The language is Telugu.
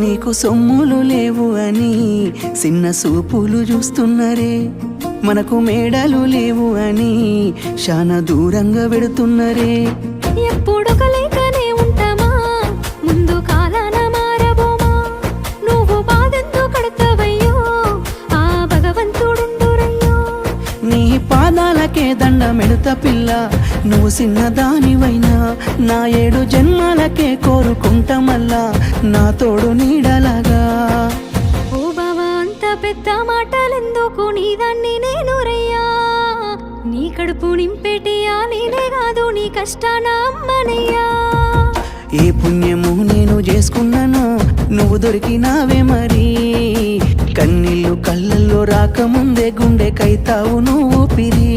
నీకు సొమ్ములు లేవు అని చిన్న సూపులు చూస్తున్నరే, మనకు మేడలు లేవు అని శానా దూరంగా పెడుతున్నరే. ఎప్పుడు కలేకనే ఉంటామా, ముందు కాలాన మారబోమా. నువ్వు బాధెంతో కడతావయ్యో, ఆ భగవంతుడుండురయ్యో. నీ పాదాలకే దండమెడుత పిల్ల, నువ్వు చిన్నదానివైనా నా 7 జన్మాలకే కోరుకుంటా మల్లా నా తోడు నీడలాగా. ఓ బావా అంత పెద్ద మాటలెందుకు, నీదాన్ని నేను రయ్యా. నీ కడుపు నింపేటియా నేనే కాదు, నీ కష్టాన అమ్మనయ్యా. ఏ పుణ్యము నేను చేసుకున్నాను, నువ్వు దొరికినావే మరి. కన్నీళ్ళు కళ్ళల్లో రాకముందే గుండె కైతావు నువ్వు పిరి.